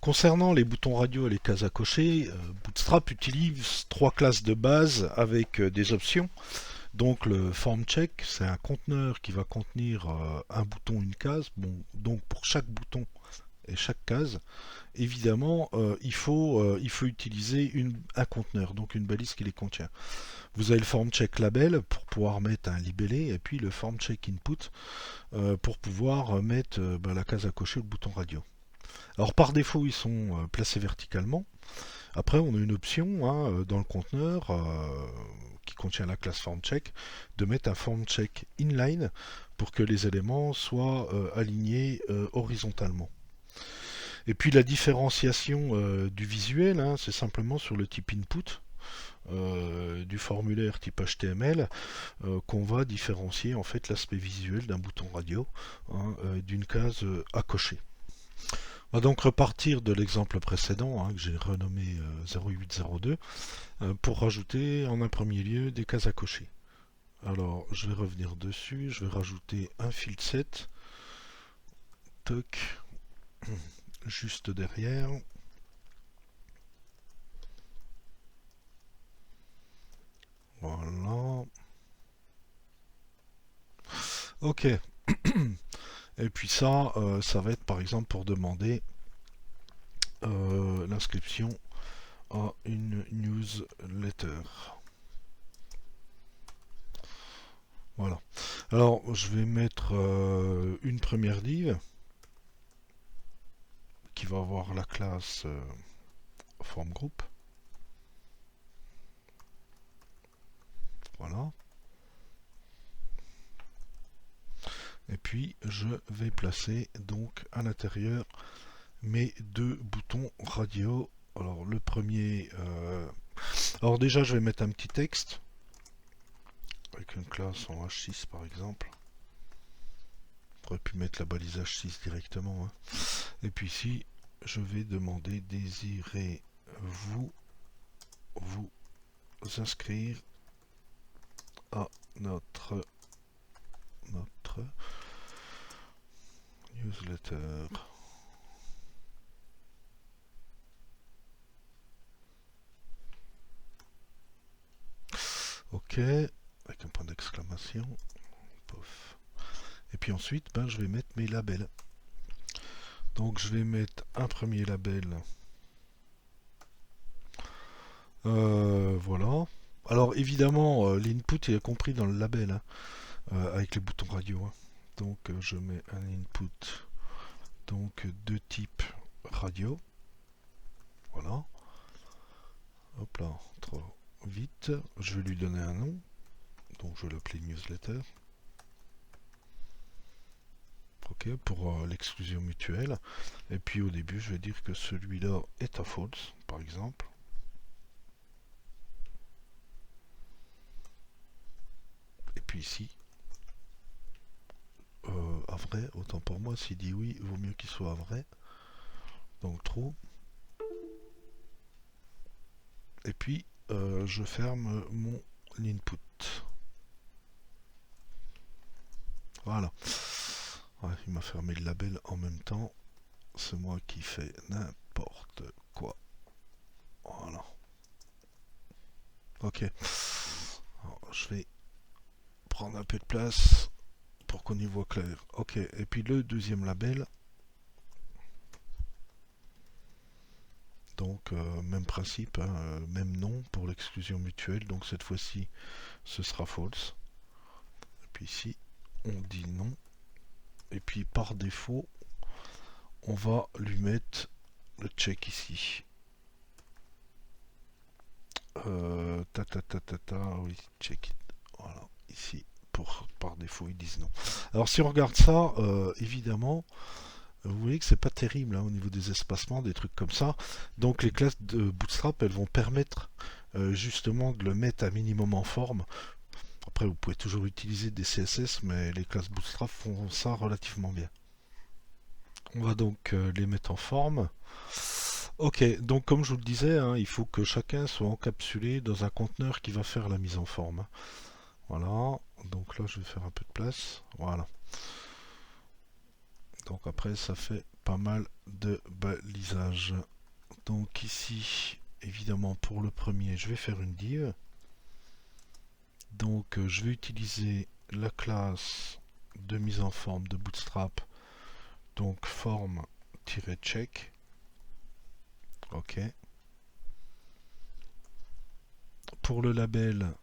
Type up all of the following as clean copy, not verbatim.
Concernant les boutons radio et les cases à cocher, Bootstrap utilise trois classes de base avec des options. Donc le form check, c'est un conteneur qui va contenir un bouton, une case. Bon, donc pour chaque bouton et chaque case, évidemment, il faut utiliser un conteneur, donc une balise qui les contient. Vous avez le form check label pour pouvoir mettre un libellé, et puis le form check input pour pouvoir mettre la case à cocher ou le bouton radio. Alors par défaut, ils sont placés verticalement. Après, on a une option dans le conteneur qui contient la classe formCheck de mettre un formCheck inline pour que les éléments soient alignés horizontalement. Et puis la différenciation du visuel, c'est simplement sur le type input du formulaire type HTML qu'on va différencier en fait l'aspect visuel d'un bouton radio d'une case à cocher. On va donc repartir de l'exemple précédent que j'ai renommé 0802 pour rajouter en un premier lieu des cases à cocher. Alors je vais revenir dessus, je vais rajouter un field set, toc, juste derrière. Voilà. Ok. Et puis ça va être par exemple pour demander l'inscription à une newsletter. Voilà. Alors je vais mettre une première div qui va avoir la classe form group. Voilà. Et puis je vais placer donc à l'intérieur mes deux boutons radio. Alors le premier, alors déjà je vais mettre un petit texte avec une classe en H6 par exemple. J'aurais pu mettre la balise H6 directement. Et puis ici je vais demander désirez-vous vous inscrire à notre newsletter. Ok, avec un point d'exclamation. Et puis ensuite, je vais mettre mes labels. Donc je vais mettre un premier label. Voilà. Alors évidemment, l'input est compris dans le label avec les boutons radio. Donc je mets un input donc de type radio. Voilà. Hop là, trop vite. Je vais lui donner un nom. Donc je vais l'appeler newsletter. Ok, pour l'exclusion mutuelle. Et puis au début, je vais dire que celui-là est à false, par exemple. Et puis ici, à vrai, autant pour moi, s'il dit oui, il vaut mieux qu'il soit à vrai. Donc true. Et puis, je ferme mon input. Voilà. Ouais, il m'a fermé le label en même temps. C'est moi qui fais n'importe quoi. Voilà. Ok. Alors, je vais prendre un peu de place pour qu'on y voit clair. Ok. Et puis le deuxième label. Donc même principe, même nom pour l'exclusion mutuelle. Donc cette fois-ci, ce sera false. Et puis ici, on dit non. Et puis par défaut, on va lui mettre le check ici. Oui, check it. Voilà, ici, par défaut, ils disent non. Alors si on regarde ça, évidemment, vous voyez que c'est pas terrible au niveau des espacements, des trucs comme ça. Donc les classes de Bootstrap, elles vont permettre justement de le mettre à minimum en forme. Après, vous pouvez toujours utiliser des CSS, mais les classes Bootstrap font ça relativement bien. On va donc les mettre en forme. Ok, donc comme je vous le disais, il faut que chacun soit encapsulé dans un conteneur qui va faire la mise en forme. Voilà, donc là je vais faire un peu de place. Voilà. Donc après ça fait pas mal de balisage. Donc ici, évidemment, pour le premier, je vais faire une div. Donc je vais utiliser la classe de mise en forme de Bootstrap, donc form-check. Ok. Pour le label,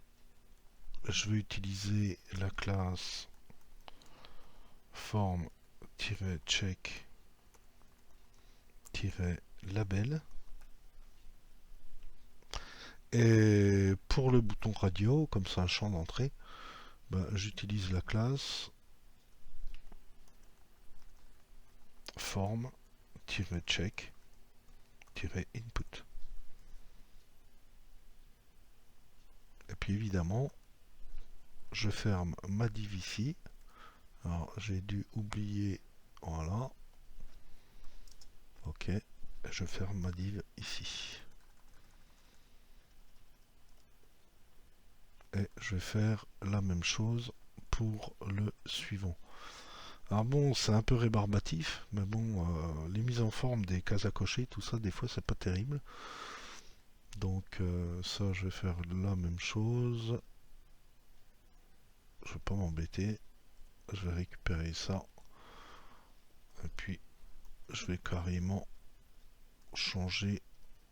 je vais utiliser la classe form-check-label. Et pour le bouton radio, comme c'est un champ d'entrée, ben, j'utilise la classe form-check-input. Et puis évidemment, je ferme ma div ici. Alors j'ai dû oublier, voilà. Ok, je ferme ma div ici. Et je vais faire la même chose pour le suivant. Alors bon, c'est un peu rébarbatif, mais bon, les mises en forme des cases à cocher, tout ça, des fois, c'est pas terrible. Donc ça, je vais faire la même chose. Je vais pas m'embêter. Je vais récupérer ça. Et puis, je vais carrément changer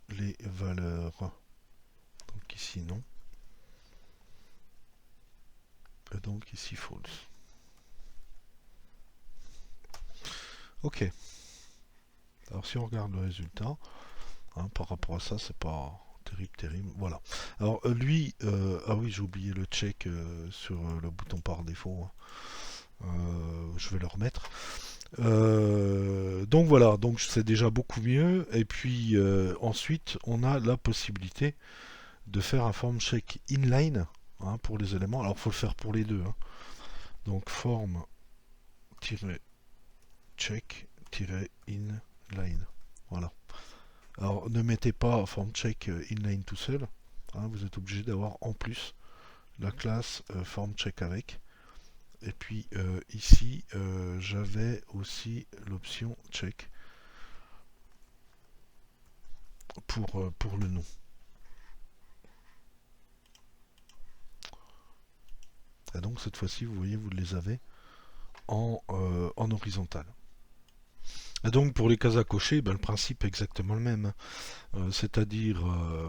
les valeurs. Donc ici, non. Et donc ici, false. Ok. Alors si on regarde le résultat, hein, par rapport à ça, c'est pas terrible. Voilà. Alors lui, ah oui, j'ai oublié le check sur le bouton par défaut. Je vais le remettre. Donc voilà, donc c'est déjà beaucoup mieux. Et puis ensuite, on a la possibilité de faire un form check inline, hein, pour les éléments. Alors il faut le faire pour les deux, hein. Donc form-check-inline. Voilà. Alors ne mettez pas form check inline tout seul, hein, vous êtes obligé d'avoir en plus la classe form check avec. Et puis ici j'avais aussi l'option check pour le nom. Et donc cette fois-ci, vous voyez, vous les avez en horizontal. Et donc pour les cases à cocher, ben, le principe est exactement le même. C'est-à-dire,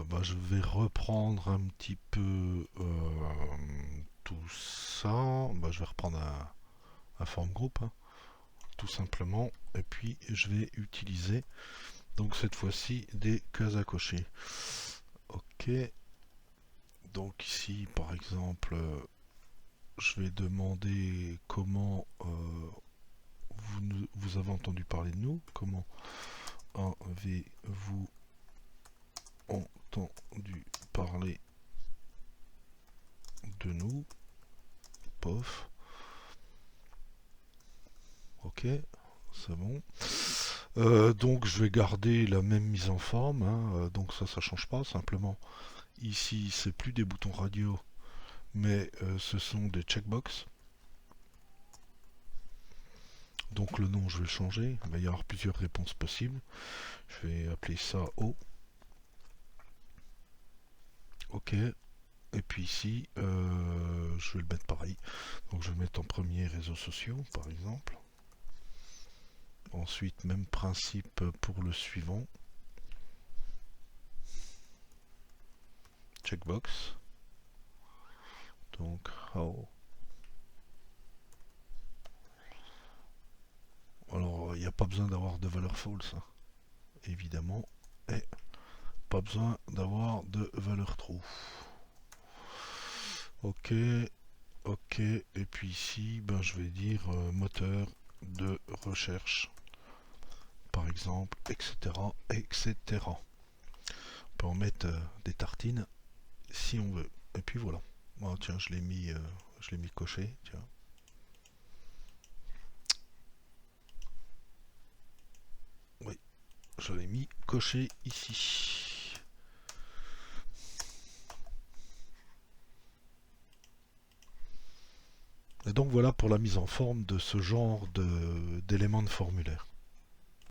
ben, je vais reprendre un petit peu tout ça. Ben, je vais reprendre un form group, hein, tout simplement. Et puis je vais utiliser donc cette fois-ci des cases à cocher. Ok. Donc ici, par exemple, je vais demander comment vous avez entendu parler de nous, comment avez-vous entendu parler de nous, pof. Ok, c'est bon. Donc je vais garder la même mise en forme, hein, donc ça change pas, simplement ici c'est plus des boutons radio, mais ce sont des checkbox. Donc le nom je vais le changer, il va y avoir plusieurs réponses possibles. Je vais appeler ça O. Ok. Et puis ici, je vais le mettre pareil. Donc je vais le mettre en premier réseaux sociaux, par exemple. Ensuite, même principe pour le suivant. Checkbox. Donc, how. Alors, il n'y a pas besoin d'avoir de valeur false, hein, évidemment. Et pas besoin d'avoir de valeur true. Ok, ok. Et puis ici, ben, je vais dire moteur de recherche, par exemple, etc., etc. On peut en mettre des tartines si on veut. Et puis voilà. Oh, tiens, je l'ai mis coché. Tiens. Oui, je l'ai mis coché ici. Et donc voilà pour la mise en forme de ce genre d'éléments de formulaire.